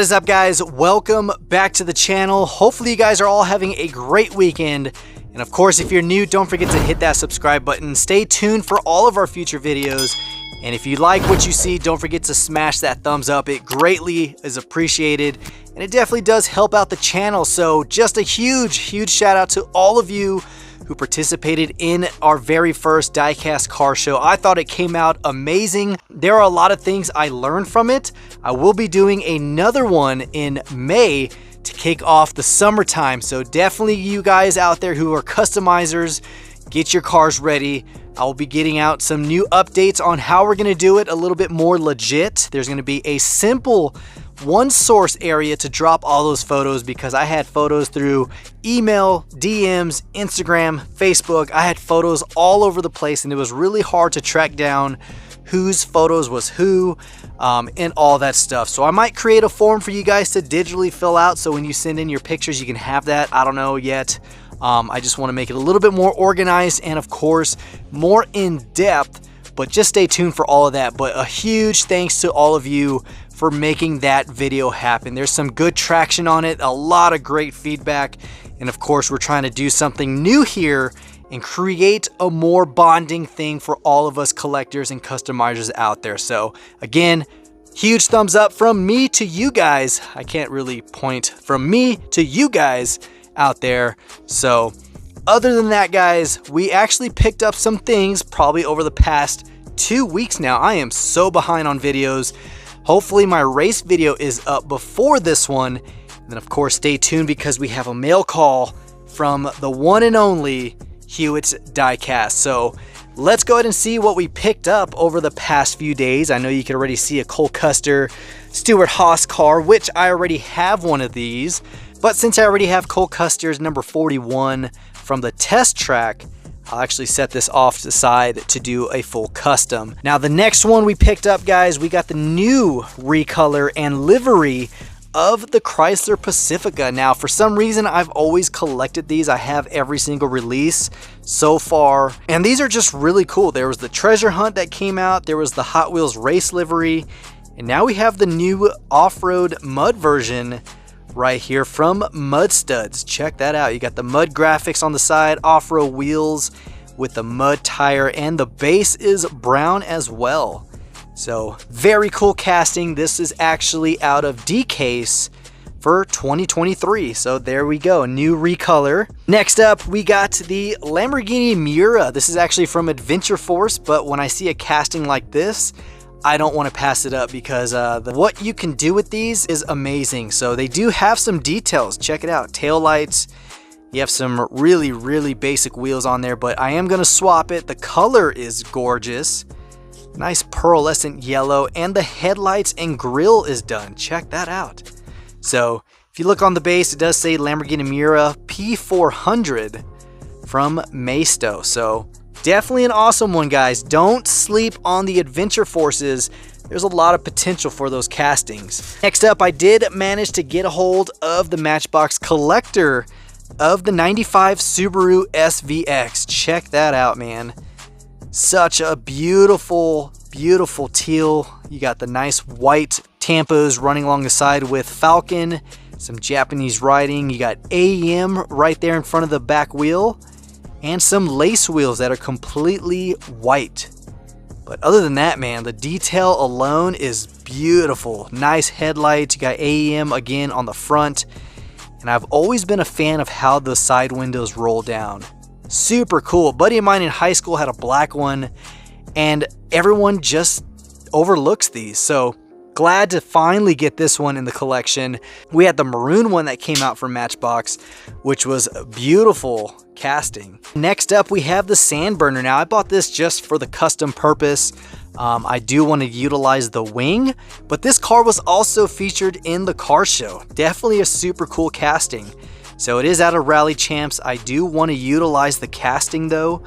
What is up, guys? Welcome back to the channel. Hopefully you guys are all having a great weekend. And of course, if you're new, don't forget to hit that subscribe button. Stay tuned for all of our future videos. And if you like what you see, don't forget to smash that thumbs up. It greatly is appreciated. And it definitely does help out the channel. So just a huge shout out to all of you who participated in our very first DIECAST car show. I thought it came out amazing. There are a lot of things I learned from it. I will be doing another one in May to kick off the summertime. So definitely you guys out there who are customizers, get your cars ready. I will be getting out some new updates on how we're gonna do it a little bit more legit. There's gonna be a simple one source area to drop all those photos because I had photos through email, DMs, Instagram, Facebook. I had photos all over the place and it was really hard to track down whose photos was who and all that stuff. So I might create a form for you guys to digitally fill out so when you send in your pictures you can have that. I don't know yet. I just want to make it a little bit more organized and of course more in depth, but just stay tuned for all of that. But a huge thanks to all of you for making that video happen. There's some good traction on it, a lot of great feedback, and of course we're trying to do something new here and create a more bonding thing for all of us collectors and customizers out there. So again, huge thumbs up from me to you guys. I can't really point, from me to you guys out there. So other than that, guys, we actually picked up some things probably over the past 2 weeks now. I am so behind on videos. Hopefully my race video is up before this one. And then of course, stay tuned because we have a mail call from the one and only Hewitt's DieCast. So let's go ahead and see what we picked up over the past few days. I know you can already see a Cole Custer Stuart Haas car, which I already have one of these. But since I already have Cole Custer's number 41 from the test track, I'll actually set this off to the side to do a full custom. Now the next one we picked up, guys, we got the new recolor and livery of the Chrysler Pacifica. Now for some reason I've always collected these. I have every single release so far and these are just really cool. There was the treasure hunt that came out, there was the Hot Wheels race livery, and now we have the new off-road mud version right here from Mud Studs. Check that out. You got the mud graphics on the side, off-road wheels with the mud tire, and the base is brown as well. So very cool casting. This is actually out of DIECAST for 2023. So there we go, new recolor. Next up, we got the Lamborghini Miura. This is actually from Adventure Force, but when I see a casting like this, I don't want to pass it up because what you can do with these is amazing. So they do have some details. Check it out. Tail lights. You have some really basic wheels on there, but I am going to swap it. The color is gorgeous. Nice pearlescent yellow, and the headlights and grille is done. Check that out. So if you look on the base, it does say Lamborghini Miura P400 from Maisto. So definitely an awesome one, guys. Don't sleep on the Adventure Forces. There's a lot of potential for those castings. Next up, I did manage to get a hold of the Matchbox collector of the 95 Subaru SVX. Check that out, man. Such a beautiful teal. You got the nice white Tampos running along the side with Falcon, some Japanese writing. You got AEM right there in front of the back wheel, and some lace wheels that are completely white. But other than that, man, the detail alone is beautiful. Nice headlights. You got AEM again on the front. And I've always been a fan of how the side windows roll down. Super cool. A buddy of mine in high school had a black one, and everyone just overlooks these. So glad to finally get this one in the collection. We had the maroon one that came out from Matchbox, which was a beautiful casting. Next up, we have the Sandburner. Now I bought this just for the custom purpose. I do want to utilize the wing, but this car was also featured in the car show. Definitely a super cool casting. So it is out of Rally Champs. I do want to utilize the casting though,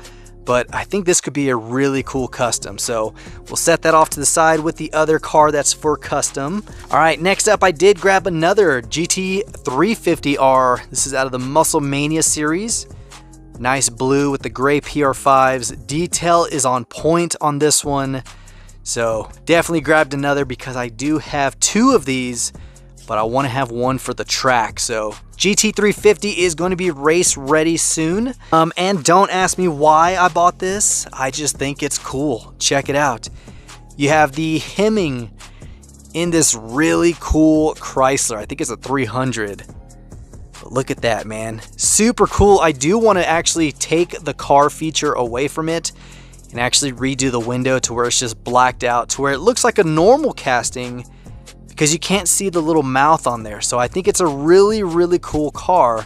but I think this could be a really cool custom. So we'll set that off to the side with the other car that's for custom. All right, next up, I did grab another GT350R. This is out of the Muscle Mania series. Nice blue with the gray PR5s. Detail is on point on this one. So definitely grabbed another because I do have two of these but I want to have one for the track. So GT350 is going to be race ready soon. And don't ask me why I bought this. I just think it's cool. Check it out. You have the Hemming in this really cool Chrysler. I think it's a 300. But look at that, man. Super cool. I do want to actually take the car feature away from it and actually redo the window to where it's just blacked out, to where it looks like a normal casting because you can't see the little mouth on there. So I think it's a really, really cool car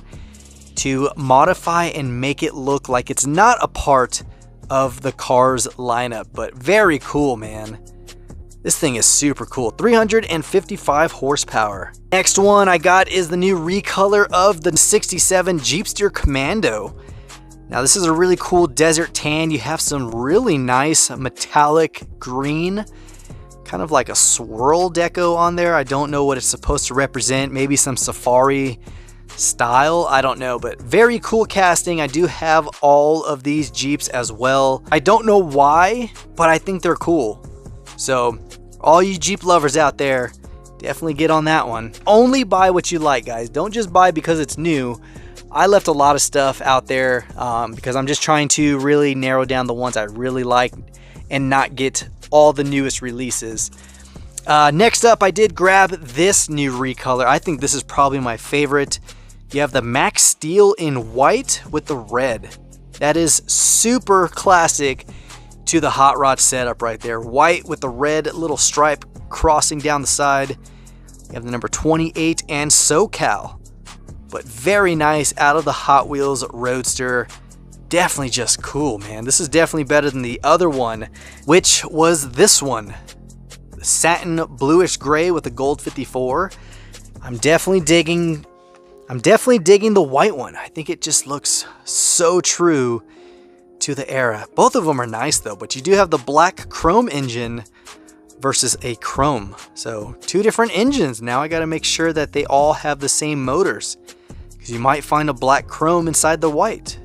to modify and make it look like it's not a part of the car's lineup, but very cool, man. This thing is super cool. 355 horsepower. Next one I got is the new recolor of the 67 Jeepster Commando. Now this is a really cool desert tan. You have some really nice metallic green, kind of like a swirl deco on there. I don't know what it's supposed to represent. Maybe some safari style, I don't know, but very cool casting. I do have all of these Jeeps as well. I don't know why, but I think they're cool. So all you Jeep lovers out there, definitely get on that one. Only buy what you like, guys. Don't just buy because it's new. I left a lot of stuff out there because I'm just trying to really narrow down the ones I really like and not get all the newest releases. Next up, I did grab this new recolor. I think this is probably my favorite. You have the Max Steel in white with the red. That is super classic to the hot rod setup right there. White with the red little stripe crossing down the side. You have the number 28 and SoCal. But very nice out of the Hot Wheels Roadster. Definitely just cool, man. This is definitely better than the other one, which was this one. The satin bluish gray with the gold 54. I'm definitely digging the white one. I think it just looks so true to the era. Both of them are nice though, but you do have the black chrome engine versus a chrome. So two different engines. Now I got to make sure that they all have the same motors, because you might find a black chrome inside the white.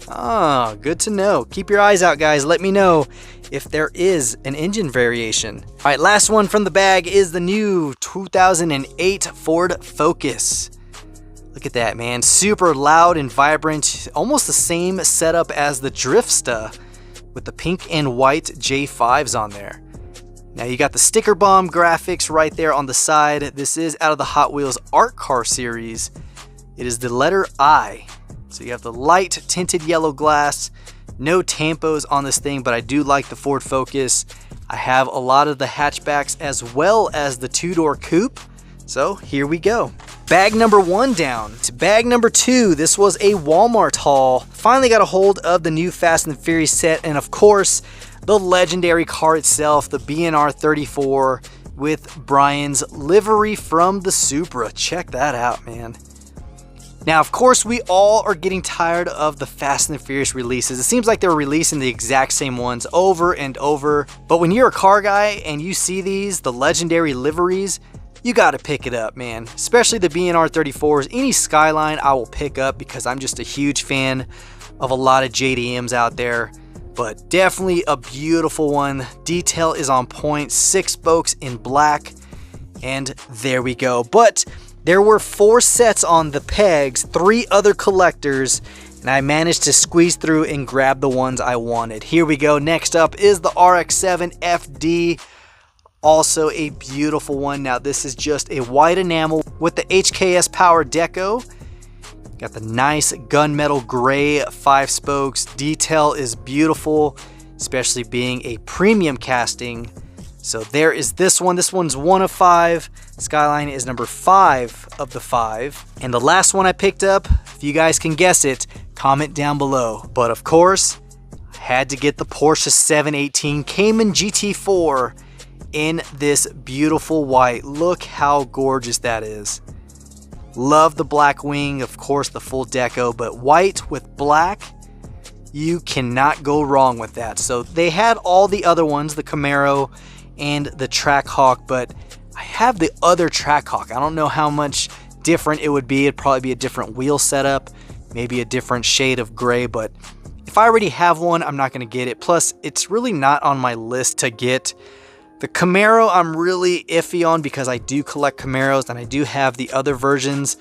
Ah, good to know. Keep your eyes out, guys. Let me know if there is an engine variation. All right, last one from the bag is the new 2008 Ford Focus. Look at that, man. Super loud and vibrant. Almost the same setup as the Driftsta with the pink and white J5s on there. Now you got the sticker bomb graphics right there on the side. This is out of the Hot Wheels Art Car series. It is the letter I. So you have the light tinted yellow glass. No tampos on this thing, but I do like the Ford Focus. I have a lot of the hatchbacks as well as the two-door coupe. So here we go. Bag number one down to bag number two. This was a Walmart haul. Finally got a hold of the new Fast and Furious set, and of course, the legendary car itself, the B&R 34 with Brian's livery from the Supra. Check that out, man. Now, of course, we all are getting tired of the Fast and the Furious releases. It seems like they're releasing the exact same ones over and over. But when you're a car guy and you see these, the legendary liveries, you got to pick it up, man. Especially the B&R 34s. Any Skyline I will pick up because I'm just a huge fan of a lot of JDMs out there. But definitely a beautiful one. Detail is on point. 6 spokes in black. And there we go. But there were 4 sets on the pegs, 3 other collectors, and I managed to squeeze through and grab the ones I wanted. Here we go. Next up is the RX-7 FD. Also a beautiful one. Now this is just a white enamel with the HKS Power Deco. Got the nice gunmetal gray 5 spokes. Detail is beautiful, especially being a premium casting. So there is this one. This one's 1 of 5. Skyline is number 5 of the 5. And the last one I picked up, if you guys can guess it, comment down below. But of course, I had to get the Porsche 718 Cayman GT4 in this beautiful white. Look how gorgeous that is. Love the black wing, of course the full deco, but white with black, you cannot go wrong with that. So they had all the other ones, the Camaro and the Trackhawk, but I have the other Trackhawk. I don't know how much different it would be. It'd probably be a different wheel setup, maybe a different shade of gray, but if I already have one, I'm not going to get it. Plus, it's really not on my list to get The Camaro I'm really iffy on because I do collect Camaros and I do have the other versions.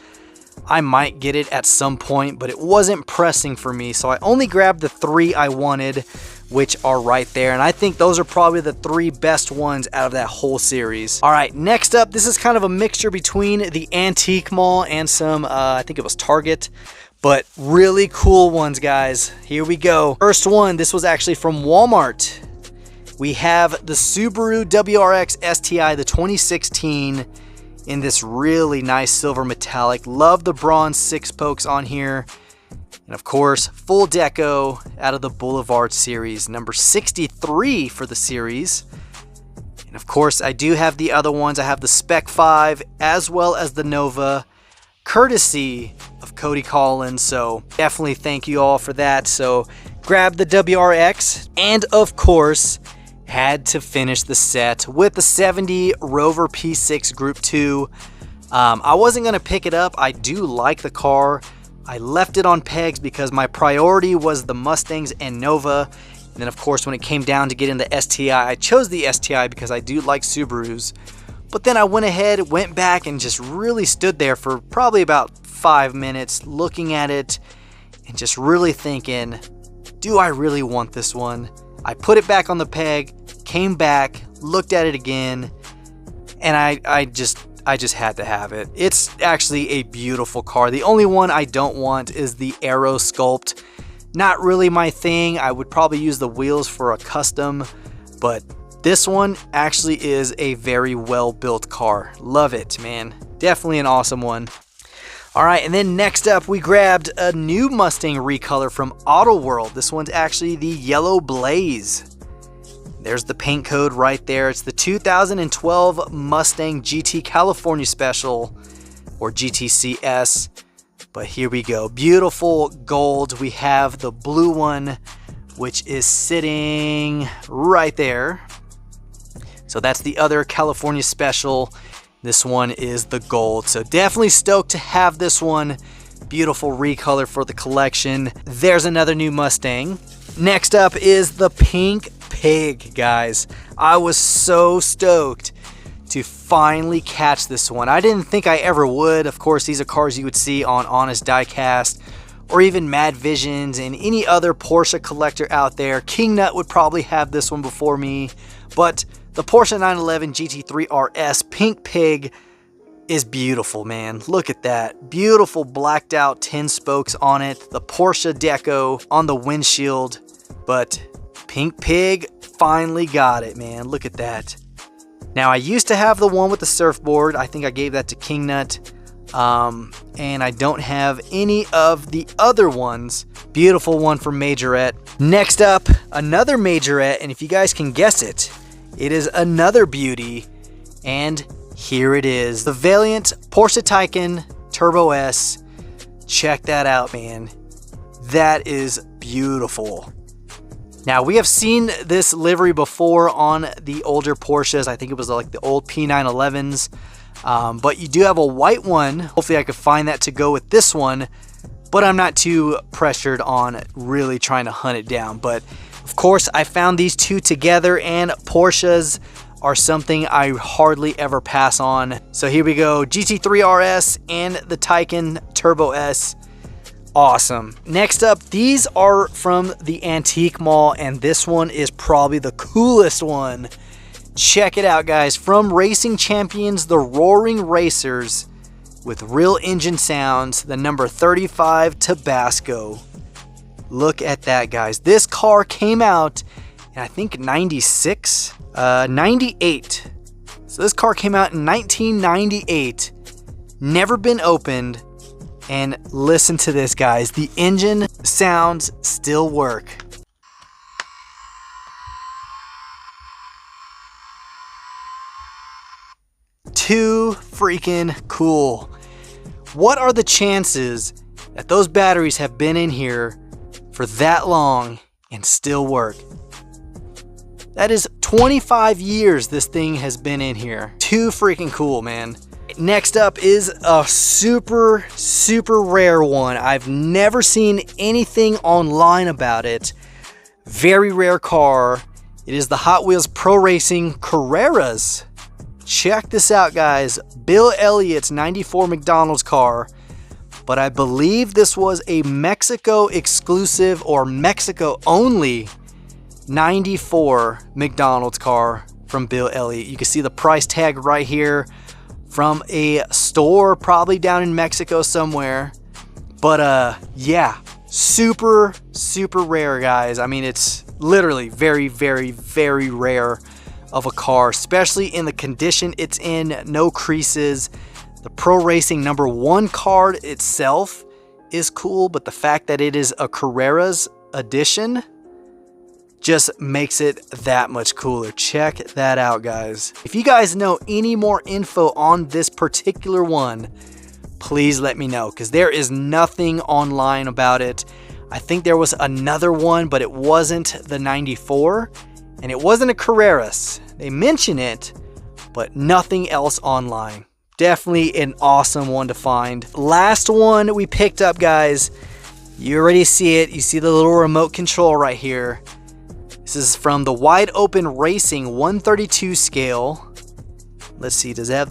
I might get it at some point, but it wasn't pressing for me. So I only grabbed the 3 I wanted, which are right there. And I think those are probably the 3 best ones out of that whole series. All right, next up, this is kind of a mixture between the Antique Mall and some, I think it was Target, but really cool ones, guys. Here we go. First one, this was actually from Walmart. We have the Subaru WRX STI, the 2016, in this really nice silver metallic. Love the bronze 6 spokes on here. And of course, full deco out of the Boulevard series, number 63 for the series. And of course, I do have the other ones. I have the Spec 5 as well as the Nova, courtesy of Cody Collins. So definitely thank you all for that. So grab the WRX, and of course, had to finish the set with the 70 Rover P6 Group 2. I wasn't going to pick it up. I do like the car. I left it on pegs because my priority was the Mustangs and Nova. And then of course when it came down to getting the STI, I chose the STI because I do like Subarus. But then I went ahead, went back, and just really stood there for probably about 5 minutes looking at it and just really thinking, do I really want this one? I put it back on the peg, came back, looked at it again, and I just had to have it. It's actually a beautiful car. The only one I don't want is the Aero Sculpt. Not really my thing. I would probably use the wheels for a custom, but this one actually is a very well built car. Love it, man. Definitely an awesome one. All right, and then next up, we grabbed a new Mustang recolor from Auto World. This one's actually the Yellow Blaze. There's the paint code right there. It's the 2012 Mustang GT California Special, or GTCS. But here we go. Beautiful gold. We have the blue one, which is sitting right there. So that's the other California Special. This one is the gold. So definitely stoked to have this one. Beautiful recolor for the collection. There's another new Mustang. Next up is the Pink Pig, guys. I was so stoked to finally catch this one. I didn't think I ever would. Of course, these are cars you would see on Honest Diecast or even Mad Visions and any other Porsche collector out there. King Nut would probably have this one before me, but the Porsche 911 GT3 RS Pink Pig is beautiful, man. Look at that. Beautiful blacked out 10 spokes on it. The Porsche deco on the windshield. But Pink Pig finally got it, man. Look at that. Now, I used to have the one with the surfboard. I think I gave that to King Nut. And I don't have any of the other ones. Beautiful one from Majorette. Next up, another Majorette. And if you guys can guess it, it is another beauty, and here it is. The Valiant Porsche Taycan Turbo S. Check that out, man. That is beautiful. Now, we have seen this livery before on the older Porsches. I think it was like the old P911s. But you do have a white one. Hopefully I could find that to go with this one, but I'm not too pressured on really trying to hunt it down. But of course, I found these two together, and Porsches are something I hardly ever pass on. So here we go, GT3 RS and the Taycan Turbo S. Awesome. Next up, these are from the Antique Mall, and this one is probably the coolest one. Check it out, guys. From Racing Champions, the Roaring Racers, with real engine sounds, the number 35 Tabasco. Look at that, guys. This car came out in, I think, 96? 98. So this car came out in 1998. Never been opened. And listen to this, guys. The engine sounds still work. Too freaking cool. What are the chances that those batteries have been in here for that long and still work? That is 25 years this thing has been in here. Too freaking cool, man. Next up is a super rare one. I've never seen anything online about it. Very rare car. It is the Hot Wheels Pro Racing Carreras. Check this out, guys. Bill Elliott's 94 McDonald's car. But I believe this was a Mexico exclusive or Mexico only 94 McDonald's car from Bill Elliott. You can see the price tag right here from a store probably down in Mexico somewhere. But yeah, super rare, guys. I mean, it's literally very rare of a car, especially in the condition it's in. No creases. The Pro Racing #1 card itself is cool, but the fact that it is a Carreras edition just makes it that much cooler. Check that out, guys. If you guys know any more info on this particular one, please let me know, because there is nothing online about it. I think there was another one, but it wasn't the 94, and it wasn't a Carreras. They mention it, but nothing else online. Definitely an awesome one to find. Last one we picked up, guys. You already see it. You see the little remote control right here. This is from the Wide Open Racing 132 scale. Let's see, does it have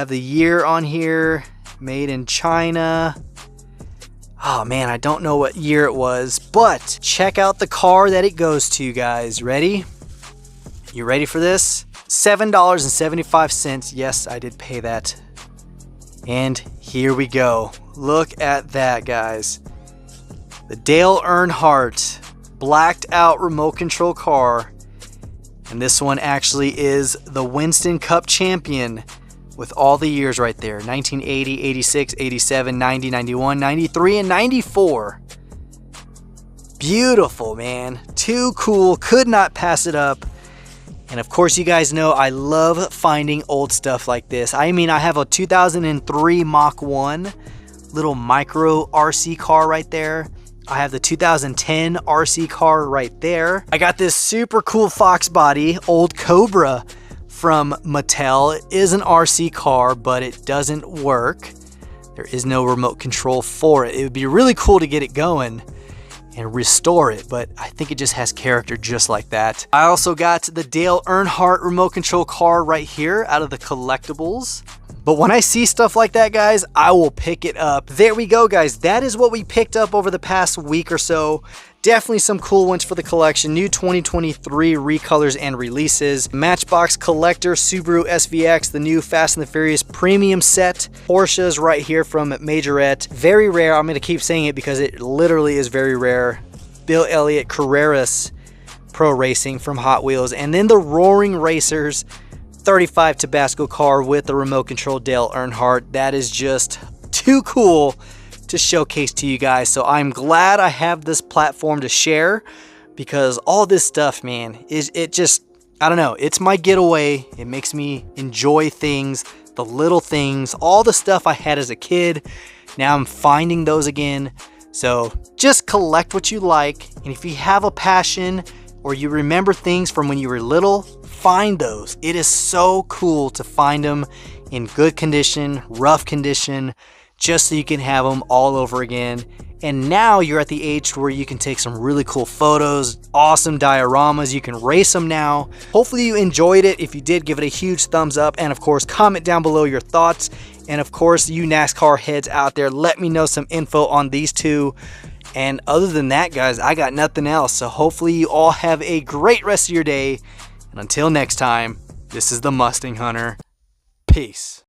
the year on here? Made in China. Oh man, I don't know what year it was, but check out the car that it goes to, guys. Ready? You ready for this? $7.75. Yes, I did pay that. And here we go. Look at that, guys. The Dale Earnhardt blacked out remote control car. And this one actually is the Winston Cup champion with all the years right there. 1980, 86, 87, 90, 91, 93, and 94. Beautiful, man. Too cool. Could not pass it up. And of course, you guys know I love finding old stuff like this. I mean, I have a 2003 Mach 1 little micro RC car right there. I have the 2010 RC car right there. I got this super cool Fox body, old Cobra from Mattel. It is an RC car, but it doesn't work. There is no remote control for it. It would be really cool to get it going and restore it, but I think it just has character just like that. I also got the Dale Earnhardt remote control car right here out of the collectibles. But when I see stuff like that, guys, I will pick it up. There we go, guys. That is what we picked up over the past week or so. Definitely some cool ones for the collection. New 2023 recolors and releases. Matchbox Collector Subaru SVX, the new Fast and the Furious premium set. Porsches right here from Majorette. Very rare. I'm going to keep saying it because it literally is very rare. Bill Elliott Carreras Pro Racing from Hot Wheels. And then the Roaring Racers 35 Tabasco car with the remote control Dale Earnhardt. That is just too cool to showcase to you guys. So I'm glad I have this platform to share, because all this stuff, man, it just, I don't know, it's my getaway. It makes me enjoy things, the little things, all the stuff I had as a kid. Now I'm finding those again. So just collect what you like, and if you have a passion or you remember things from when you were little, find those. It is so cool to find them in good condition, rough condition, just so you can have them all over again. And now you're at the age where you can take some really cool photos, awesome dioramas. You can race them now. Hopefully you enjoyed it. If you did, give it a huge thumbs up, and of course comment down below your thoughts. And of course, you NASCAR heads out there, let me know some info on these two. And other than that, guys, I got nothing else. So hopefully you all have a great rest of your day. And until next time, this is the Mustang Hunter. Peace.